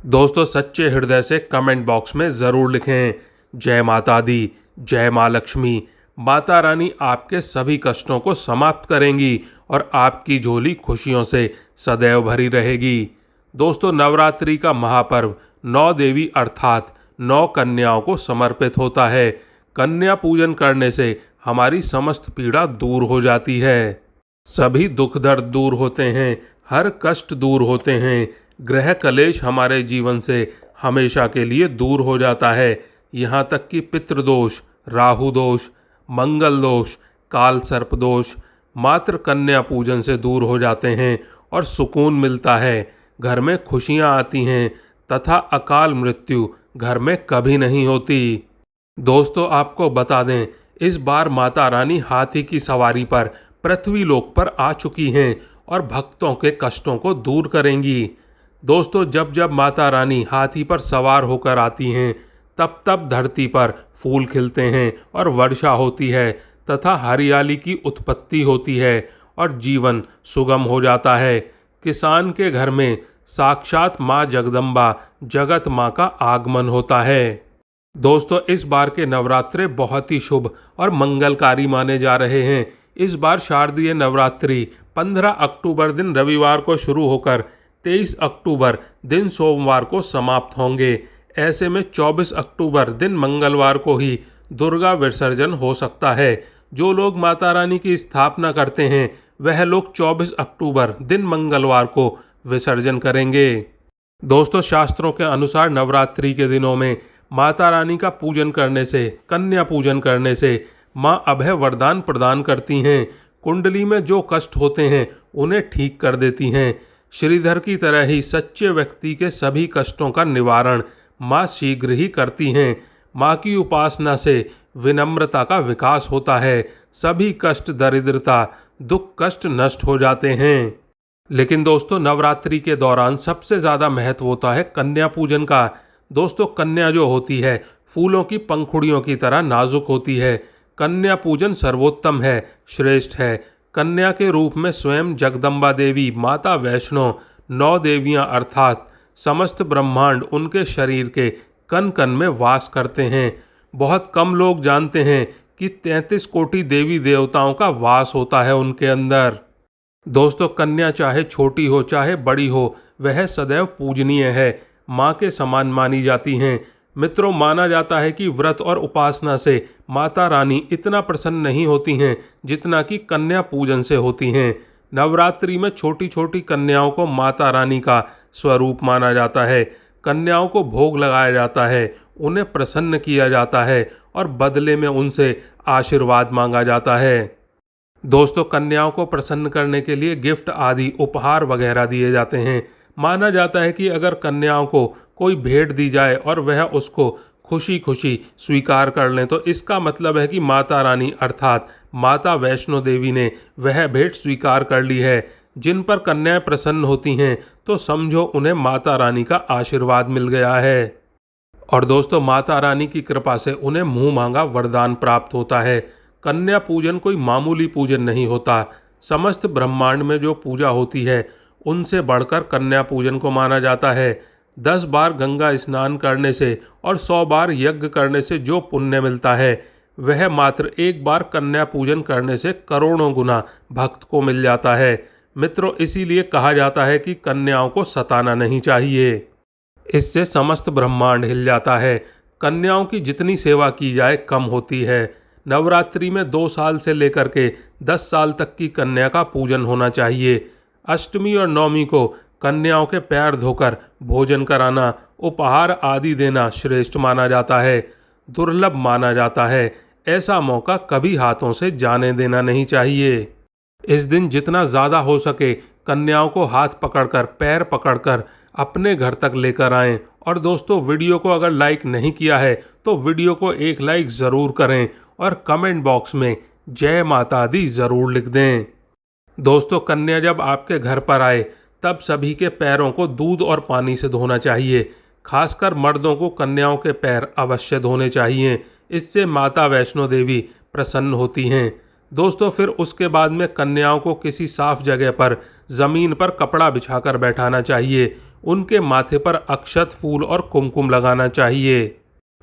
दोस्तों सच्चे हृदय से कमेंट बॉक्स में ज़रूर लिखें जय माता दी, जय माँ लक्ष्मी। माता रानी आपके सभी कष्टों को समाप्त करेंगी और आपकी झोली खुशियों से सदैव भरी रहेगी। दोस्तों नवरात्रि का महापर्व 9 देवी अर्थात 9 कन्याओं को समर्पित होता है। कन्या पूजन करने से हमारी समस्त पीड़ा दूर हो जाती है, सभी दुख दर्द दूर होते हैं, हर कष्ट दूर होते हैं, ग्रह कलेश हमारे जीवन से हमेशा के लिए दूर हो जाता है। यहाँ तक कि पितृदोष, राहु दोष, मंगल दोष, काल सर्प दोष मात्र कन्या पूजन से दूर हो जाते हैं और सुकून मिलता है। घर में खुशियाँ आती हैं तथा अकाल मृत्यु घर में कभी नहीं होती। दोस्तों आपको बता दें, इस बार माता रानी हाथी की सवारी पर पृथ्वी लोक पर आ चुकी हैं और भक्तों के कष्टों को दूर करेंगी। दोस्तों जब जब माता रानी हाथी पर सवार होकर आती हैं तब तब धरती पर फूल खिलते हैं और वर्षा होती है तथा हरियाली की उत्पत्ति होती है और जीवन सुगम हो जाता है। किसान के घर में साक्षात माँ जगदम्बा जगत माँ का आगमन होता है। दोस्तों इस बार के नवरात्रे बहुत ही शुभ और मंगलकारी माने जा रहे हैं। इस बार शारदीय नवरात्रि 15 अक्टूबर दिन रविवार को शुरू होकर 23 अक्टूबर दिन सोमवार को समाप्त होंगे। ऐसे में 24 अक्टूबर दिन मंगलवार को ही दुर्गा विसर्जन हो सकता है। जो लोग माता रानी की स्थापना करते हैं वह लोग 24 अक्टूबर दिन मंगलवार को विसर्जन करेंगे। दोस्तों शास्त्रों के अनुसार नवरात्रि के दिनों में माता रानी का पूजन करने से, कन्या पूजन करने से माँ अभय वरदान प्रदान करती हैं। कुंडली में जो कष्ट होते हैं उन्हें ठीक कर देती हैं। श्रीधर की तरह ही सच्चे व्यक्ति के सभी कष्टों का निवारण माँ शीघ्र ही करती हैं। माँ की उपासना से विनम्रता का विकास होता है, सभी कष्ट, दरिद्रता, दुख कष्ट नष्ट हो जाते हैं। लेकिन दोस्तों नवरात्रि के दौरान सबसे ज़्यादा महत्व होता है कन्या पूजन का। दोस्तों कन्या जो होती है फूलों की पंखुड़ियों की तरह नाजुक होती है। कन्या पूजन सर्वोत्तम है, श्रेष्ठ है। कन्या के रूप में स्वयं जगदम्बा देवी, माता वैष्णो, 9 देवियां अर्थात समस्त ब्रह्मांड उनके शरीर के कण कण में वास करते हैं। बहुत कम लोग जानते हैं कि 33 कोटि देवी देवताओं का वास होता है उनके अंदर। दोस्तों कन्या चाहे छोटी हो चाहे बड़ी हो वह सदैव पूजनीय है, माँ के समान मानी जाती हैं। मित्रों माना जाता है कि व्रत और उपासना से माता रानी इतना प्रसन्न नहीं होती हैं जितना कि कन्या पूजन से होती हैं। नवरात्रि में छोटी छोटी कन्याओं को माता रानी का स्वरूप माना जाता है। कन्याओं को भोग लगाया जाता है, उन्हें प्रसन्न किया जाता है और बदले में उनसे आशीर्वाद मांगा जाता है। दोस्तों कन्याओं को प्रसन्न करने के लिए गिफ्ट आदि उपहार वगैरह दिए जाते हैं। माना जाता है कि अगर कन्याओं को कोई भेंट दी जाए और वह उसको खुशी खुशी स्वीकार कर लें तो इसका मतलब है कि माता रानी अर्थात माता वैष्णो देवी ने वह भेंट स्वीकार कर ली है। जिन पर कन्याएं प्रसन्न होती हैं तो समझो उन्हें माता रानी का आशीर्वाद मिल गया है। और दोस्तों माता रानी की कृपा से उन्हें मुँह मांगा वरदान प्राप्त होता है। कन्या पूजन कोई मामूली पूजन नहीं होता। समस्त ब्रह्मांड में जो पूजा होती है उनसे बढ़कर कन्या पूजन को माना जाता है। 10 बार गंगा स्नान करने से और 100 बार यज्ञ करने से जो पुण्य मिलता है वह मात्र एक बार कन्या पूजन करने से करोड़ों गुना भक्त को मिल जाता है। मित्रों इसीलिए कहा जाता है कि कन्याओं को सताना नहीं चाहिए, इससे समस्त ब्रह्मांड हिल जाता है। कन्याओं की जितनी सेवा की जाए कम होती है। नवरात्रि में 2 साल से लेकर के 10 साल तक की कन्या का पूजन होना चाहिए। अष्टमी और नवमी को कन्याओं के पैर धोकर भोजन कराना, उपहार आदि देना श्रेष्ठ माना जाता है, दुर्लभ माना जाता है। ऐसा मौका कभी हाथों से जाने देना नहीं चाहिए। इस दिन जितना ज़्यादा हो सके कन्याओं को हाथ पकड़कर, पैर पकड़कर अपने घर तक लेकर आएं। और दोस्तों वीडियो को अगर लाइक नहीं किया है तो वीडियो को एक लाइक ज़रूर करें और कमेंट बॉक्स में जय माता दी ज़रूर लिख दें। दोस्तों कन्या जब आपके घर पर आए तब सभी के पैरों को दूध और पानी से धोना चाहिए। खासकर मर्दों को कन्याओं के पैर अवश्य धोने चाहिए, इससे माता वैष्णो देवी प्रसन्न होती हैं। दोस्तों फिर उसके बाद में कन्याओं को किसी साफ जगह पर ज़मीन पर कपड़ा बिछाकर बैठाना चाहिए। उनके माथे पर अक्षत, फूल और कुमकुम लगाना चाहिए।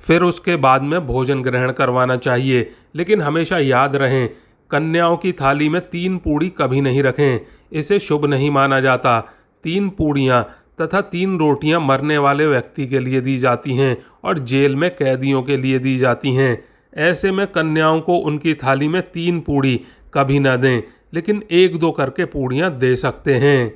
फिर उसके बाद में भोजन ग्रहण करवाना चाहिए। लेकिन हमेशा याद रहें, कन्याओं की थाली में 3 पूड़ी कभी नहीं रखें, इसे शुभ नहीं माना जाता। 3 पूड़ियाँ तथा 3 रोटियां मरने वाले व्यक्ति के लिए दी जाती हैं और जेल में कैदियों के लिए दी जाती हैं। ऐसे में कन्याओं को उनकी थाली में 3 पूड़ी कभी न दें, लेकिन 1-2 करके पूड़ियां दे सकते हैं।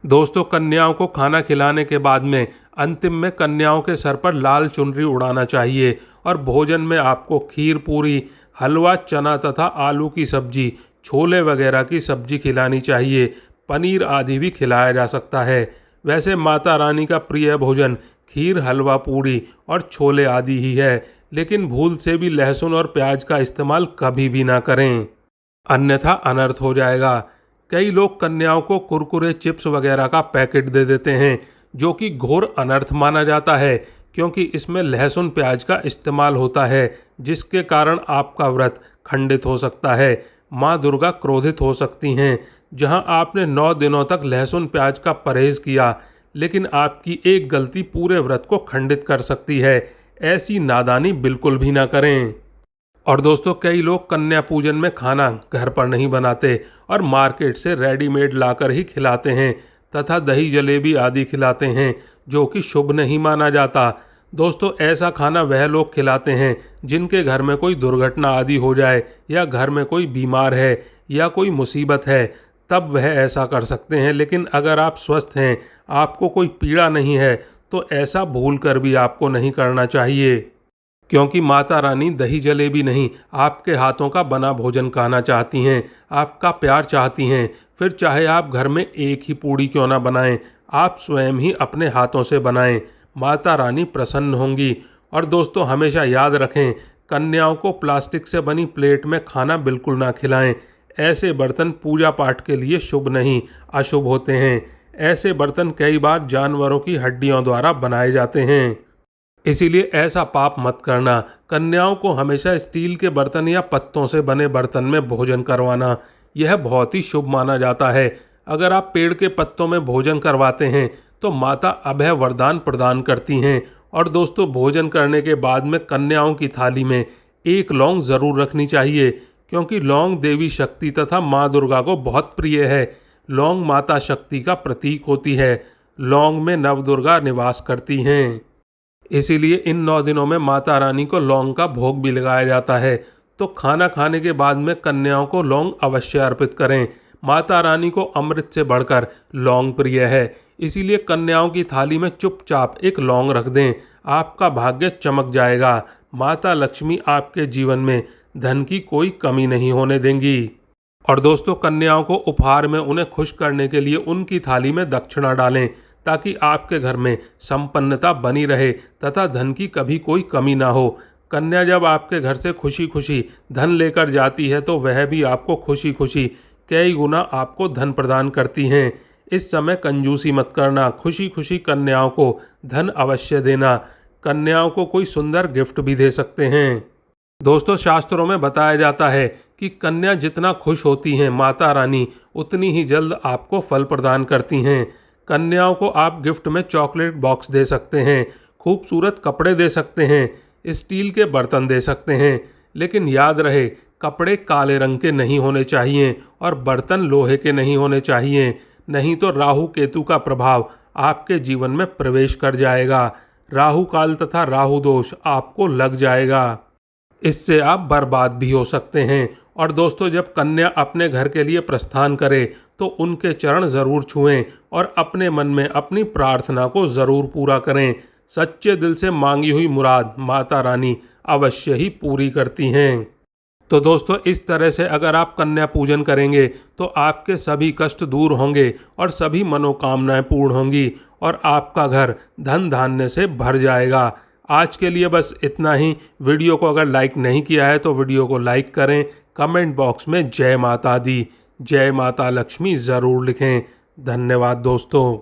दोस्तों, कन्याओं को खाना खिलाने के बाद में अंतिम में कन्याओं के सर पर लाल चुनरी उड़ाना चाहिए और भोजन में आपको खीर पूरी, हलवा, चना तथा आलू की सब्जी, छोले वगैरह की सब्जी खिलानी चाहिए। पनीर आदि भी खिलाया जा सकता है। वैसे माता रानी का प्रिय भोजन खीर, हलवा, पूड़ी और छोले आदि ही है, लेकिन भूल से भी लहसुन और प्याज का इस्तेमाल कभी भी ना करें, अन्यथा अनर्थ हो जाएगा। कई लोग कन्याओं को कुरकुरे, चिप्स वगैरह का पैकेट दे देते हैं, जो कि घोर अनर्थ माना जाता है, क्योंकि इसमें लहसुन प्याज का इस्तेमाल होता है, जिसके कारण आपका व्रत खंडित हो सकता है। माँ दुर्गा क्रोधित हो सकती हैं। जहां आपने 9 दिनों तक लहसुन प्याज का परहेज किया, लेकिन आपकी एक गलती पूरे व्रत को खंडित कर सकती है। ऐसी नादानी बिल्कुल भी ना करें। और दोस्तों, कई लोग कन्या पूजन में खाना घर पर नहीं बनाते और मार्केट से रेडीमेड लाकर ही खिलाते हैं तथा दही जलेबी आदि खिलाते हैं, जो कि शुभ नहीं माना जाता। दोस्तों, ऐसा खाना वह लोग खिलाते हैं जिनके घर में कोई दुर्घटना आदि हो जाए या घर में कोई बीमार है या कोई मुसीबत है, तब वह ऐसा कर सकते हैं। लेकिन अगर आप स्वस्थ हैं, आपको कोई पीड़ा नहीं है, तो ऐसा भूल कर भी आपको नहीं करना चाहिए, क्योंकि माता रानी दही जलेबी नहीं, आपके हाथों का बना भोजन खाना चाहती हैं, आपका प्यार चाहती हैं। फिर चाहे आप घर में एक ही पूड़ी क्यों ना बनाएं, आप स्वयं ही अपने हाथों से बनाएं, माता रानी प्रसन्न होंगी। और दोस्तों, हमेशा याद रखें, कन्याओं को प्लास्टिक से बनी प्लेट में खाना बिल्कुल ना खिलाएं। ऐसे बर्तन पूजा पाठ के लिए शुभ नहीं, अशुभ होते हैं। ऐसे बर्तन कई बार जानवरों की हड्डियों द्वारा बनाए जाते हैं, इसीलिए ऐसा पाप मत करना। कन्याओं को हमेशा स्टील के बर्तन या पत्तों से बने बर्तन में भोजन करवाना, यह बहुत ही शुभ माना जाता है। अगर आप पेड़ के पत्तों में भोजन करवाते हैं तो माता अभय वरदान प्रदान करती हैं। और दोस्तों, भोजन करने के बाद में कन्याओं की थाली में 1 लौंग ज़रूर रखनी चाहिए, क्योंकि लौंग देवी शक्ति तथा माँ दुर्गा को बहुत प्रिय है। लौंग माता शक्ति का प्रतीक होती है। लौंग में नवदुर्गा निवास करती हैं, इसीलिए इन 9 दिनों में माता रानी को लौंग का भोग भी लगाया जाता है। तो खाना खाने के बाद में कन्याओं को लौंग अवश्य अर्पित करें। माता रानी को अमृत से बढ़कर लौंग प्रिय है, इसीलिए कन्याओं की थाली में चुपचाप 1 लौंग रख दें, आपका भाग्य चमक जाएगा। माता लक्ष्मी आपके जीवन में धन की कोई कमी नहीं होने देंगी। और दोस्तों, कन्याओं को उपहार में उन्हें खुश करने के लिए उनकी थाली में दक्षिणा डालें, ताकि आपके घर में संपन्नता बनी रहे तथा धन की कभी कोई कमी ना हो। कन्या जब आपके घर से खुशी खुशी धन लेकर जाती है, तो वह भी आपको खुशी खुशी कई गुना आपको धन प्रदान करती हैं। इस समय कंजूसी मत करना, खुशी खुशी कन्याओं को धन अवश्य देना। कन्याओं को कोई सुंदर गिफ्ट भी दे सकते हैं। दोस्तों, शास्त्रों में बताया जाता है कि कन्या जितना खुश होती हैं, माता रानी उतनी ही जल्द आपको फल प्रदान करती हैं। कन्याओं को आप गिफ्ट में चॉकलेट बॉक्स दे सकते हैं, खूबसूरत कपड़े दे सकते हैं, स्टील के बर्तन दे सकते हैं, लेकिन याद रहे, कपड़े काले रंग के नहीं होने चाहिए और बर्तन लोहे के नहीं होने चाहिए, नहीं तो राहु केतु का प्रभाव आपके जीवन में प्रवेश कर जाएगा। राहु काल तथा राहु दोष आपको लग जाएगा, इससे आप बर्बाद भी हो सकते हैं। और दोस्तों, जब कन्या अपने घर के लिए प्रस्थान करे तो उनके चरण ज़रूर छुएं और अपने मन में अपनी प्रार्थना को ज़रूर पूरा करें। सच्चे दिल से मांगी हुई मुराद माता रानी अवश्य ही पूरी करती हैं। तो दोस्तों, इस तरह से अगर आप कन्या पूजन करेंगे तो आपके सभी कष्ट दूर होंगे और सभी मनोकामनाएं पूर्ण होंगी और आपका घर धन धान्य से भर जाएगा। आज के लिए बस इतना ही। वीडियो को अगर लाइक नहीं किया है तो वीडियो को लाइक करें, कमेंट बॉक्स में जय माता दी, जय माता लक्ष्मी ज़रूर लिखें। धन्यवाद दोस्तों।